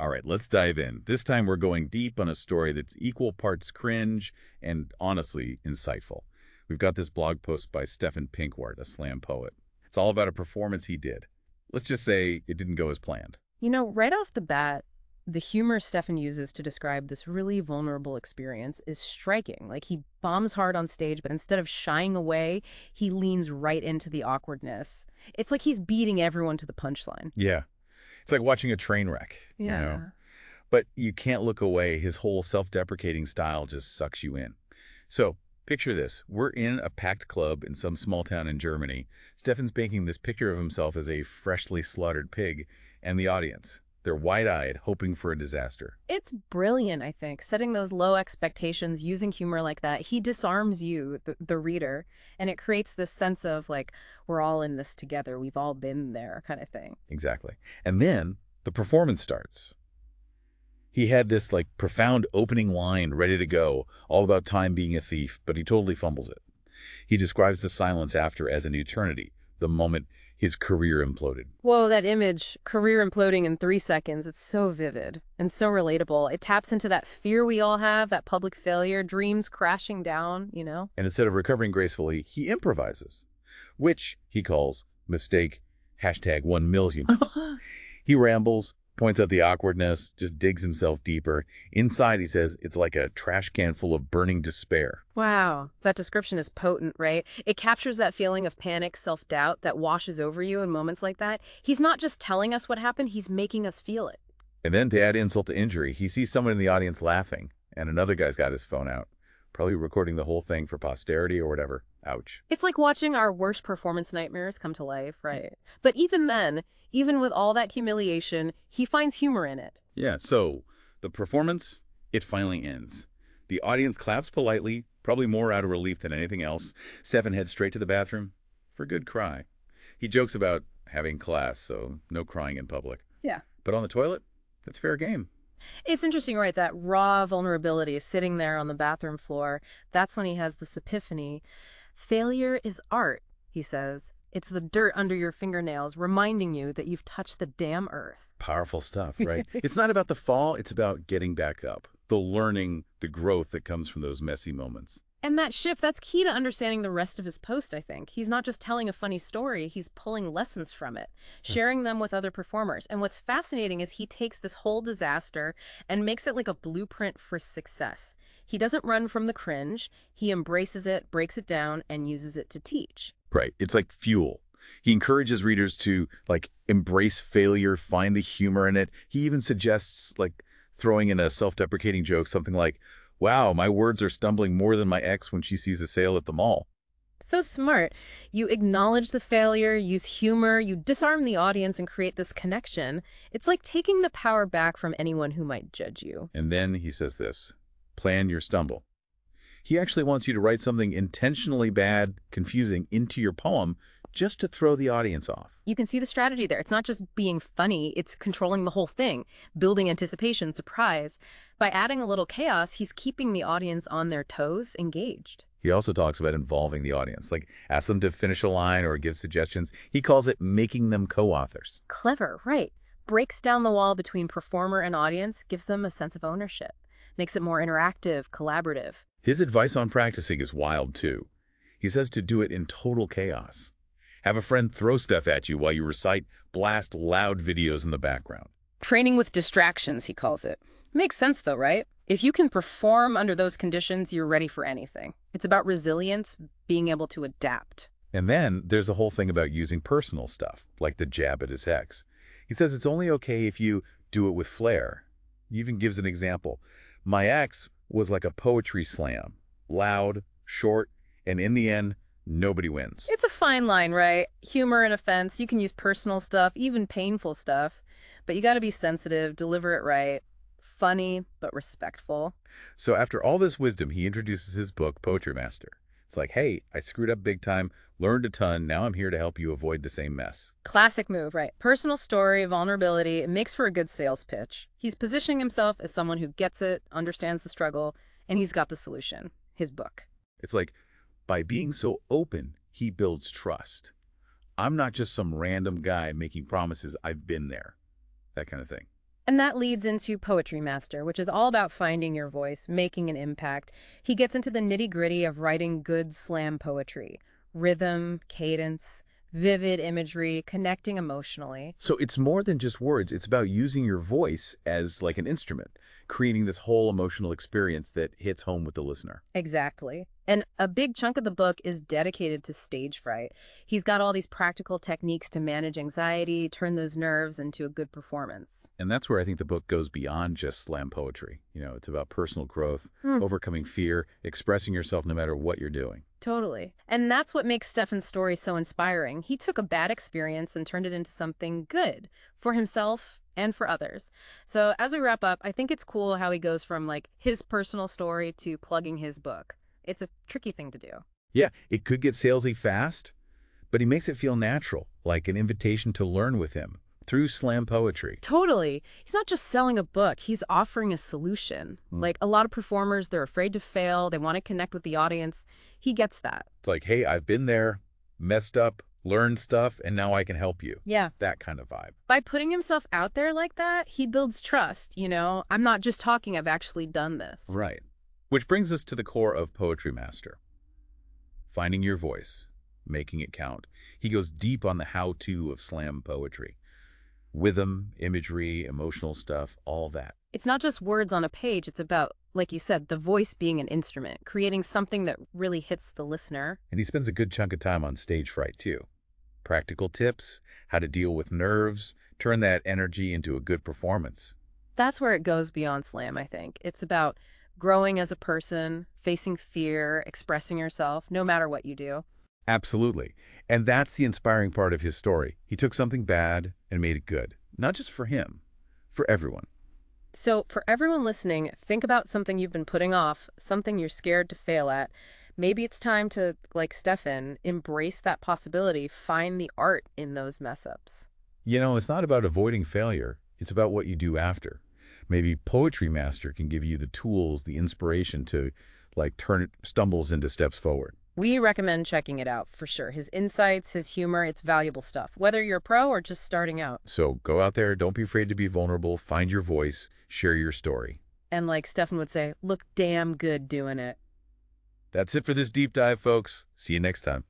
All right, let's dive in. This time we're going deep on a story that's equal parts cringe and honestly insightful. We've got this blog post by Stefan Pinkwart, a slam poet. It's all about a performance he did. Let's just say it didn't go as planned. You know, right off the bat, the humor Stefan uses to describe this really vulnerable experience is striking. Like, he bombs hard on stage, but instead of shying away, he leans right into the awkwardness. It's like he's beating everyone to the punchline. Yeah, it's like watching a train wreck, Yeah. But you can't look away. His whole self-deprecating style just sucks you in. So picture this. We're in a packed club in some small town in Germany. Stefan's painting this picture of himself as a freshly slaughtered pig, and the audience, they're wide-eyed, hoping for a disaster. It's brilliant, I think, setting those low expectations, using humor like that. He disarms you, the reader, and it creates this sense of, like, we're all in this together, we've all been there kind of thing. Exactly. And then the performance starts. He had this, profound opening line ready to go, all about time being a thief, but he totally fumbles it. He describes the silence after as an eternity, the moment his career imploded. Whoa, that image, career imploding in 3 seconds, it's so vivid and so relatable. It taps into that fear we all have, that public failure, dreams crashing down, you know? And instead of recovering gracefully, he improvises, which he calls mistake #1,000,000. He rambles, points out the awkwardness, just digs himself deeper. Inside, he says, it's like a trash can full of burning despair. Wow, that description is potent, right? It captures that feeling of panic, self-doubt that washes over you in moments like that. He's not just telling us what happened, he's making us feel it. And then to add insult to injury, he sees someone in the audience laughing, and another guy's got his phone out, probably recording the whole thing for posterity or whatever. Ouch. It's like watching our worst performance nightmares come to life, right? But even then, even with all that humiliation, he finds humor in it. Yeah, so the performance, it finally ends. The audience claps politely, probably more out of relief than anything else. Stefan heads straight to the bathroom for a good cry. He jokes about having class, so no crying in public. Yeah. But on the toilet, that's fair game. It's interesting, right? That raw vulnerability is sitting there on the bathroom floor. That's when he has this epiphany. Failure is art, he says. It's the dirt under your fingernails reminding you that you've touched the damn earth. Powerful stuff, right? It's not about the fall, it's about getting back up. The learning, the growth that comes from those messy moments. And that shift, that's key to understanding the rest of his post, I think. He's not just telling a funny story, he's pulling lessons from it, sharing them with other performers. And what's fascinating is he takes this whole disaster and makes it like a blueprint for success. He doesn't run from the cringe, he embraces it, breaks it down, and uses it to teach. Right. It's like fuel. He encourages readers to, embrace failure, find the humor in it. He even suggests, throwing in a self-deprecating joke, something like, wow, my words are stumbling more than my ex when she sees a sale at the mall. So smart. You acknowledge the failure, use humor, you disarm the audience and create this connection. It's like taking the power back from anyone who might judge you. And then he says this, plan your stumble. He actually wants you to write something intentionally bad, confusing into your poem just to throw the audience off. You can see the strategy there. It's not just being funny, it's controlling the whole thing, building anticipation, surprise. By adding a little chaos, he's keeping the audience on their toes, engaged. He also talks about involving the audience, ask them to finish a line or give suggestions. He calls it making them co-authors. Clever, right. Breaks down the wall between performer and audience, gives them a sense of ownership, makes it more interactive, collaborative. His advice on practicing is wild, too. He says to do it in total chaos. Have a friend throw stuff at you while you recite, blast loud videos in the background. Training with distractions, he calls it. Makes sense, though, right? If you can perform under those conditions, you're ready for anything. It's about resilience, being able to adapt. And then there's a whole thing about using personal stuff, like the jab at his ex. He says it's only okay if you do it with flair. He even gives an example. My ex was like a poetry slam, loud, short, and in the end, nobody wins. It's a fine line, right? Humor and offense. You can use personal stuff, even painful stuff, but you got to be sensitive, deliver it right. Funny, but respectful. So after all this wisdom, he introduces his book, Poetry Master. It's like, hey, I screwed up big time, learned a ton, now I'm here to help you avoid the same mess. Classic move, right? Personal story, vulnerability, it makes for a good sales pitch. He's positioning himself as someone who gets it, understands the struggle, and he's got the solution, his book. It's like, by being so open, he builds trust. I'm not just some random guy making promises, I've been there. That kind of thing. And that leads into Poetry Master, which is all about finding your voice, making an impact. He gets into the nitty-gritty of writing good slam poetry. Rhythm, cadence, vivid imagery, connecting emotionally. So it's more than just words. It's about using your voice as like an instrument, creating this whole emotional experience that hits home with the listener. Exactly. And a big chunk of the book is dedicated to stage fright. He's got all these practical techniques to manage anxiety, turn those nerves into a good performance. And that's where I think the book goes beyond just slam poetry. It's about personal growth, overcoming fear, expressing yourself no matter what you're doing. Totally. And that's what makes Stefan's story so inspiring. He took a bad experience and turned it into something good for himself and for others. So as we wrap up, I think it's cool how he goes from like his personal story to plugging his book. It's a tricky thing to do. Yeah, it could get salesy fast, but he makes it feel natural, like an invitation to learn with him through slam poetry. Totally. He's not just selling a book, he's offering a solution. Like a lot of performers, they're afraid to fail, they want to connect with the audience. He gets that. It's like, hey, I've been there, messed up, learned stuff, and now I can help you. Yeah. That kind of vibe. By putting himself out there like that, he builds trust, I'm not just talking, I've actually done this. Right. Which brings us to the core of Poetry Master. Finding your voice, making it count. He goes deep on the how-to of slam poetry. Rhythm, imagery, emotional stuff, all that. It's not just words on a page, it's about, like you said, the voice being an instrument, creating something that really hits the listener. And he spends a good chunk of time on stage fright, too. Practical tips, how to deal with nerves, turn that energy into a good performance. That's where it goes beyond slam, I think. It's about growing as a person, facing fear, expressing yourself, no matter what you do. Absolutely. And that's the inspiring part of his story. He took something bad and made it good. Not just for him, for everyone. So for everyone listening, think about something you've been putting off, something you're scared to fail at. Maybe it's time to, like Stefan, embrace that possibility, find the art in those mess-ups. It's not about avoiding failure. It's about what you do after. Maybe Poetry Master can give you the tools, the inspiration to, turn stumbles into steps forward. We recommend checking it out, for sure. His insights, his humor, it's valuable stuff, whether you're a pro or just starting out. So go out there, don't be afraid to be vulnerable, find your voice, share your story. And like Stefan would say, look damn good doing it. That's it for this deep dive, folks. See you next time.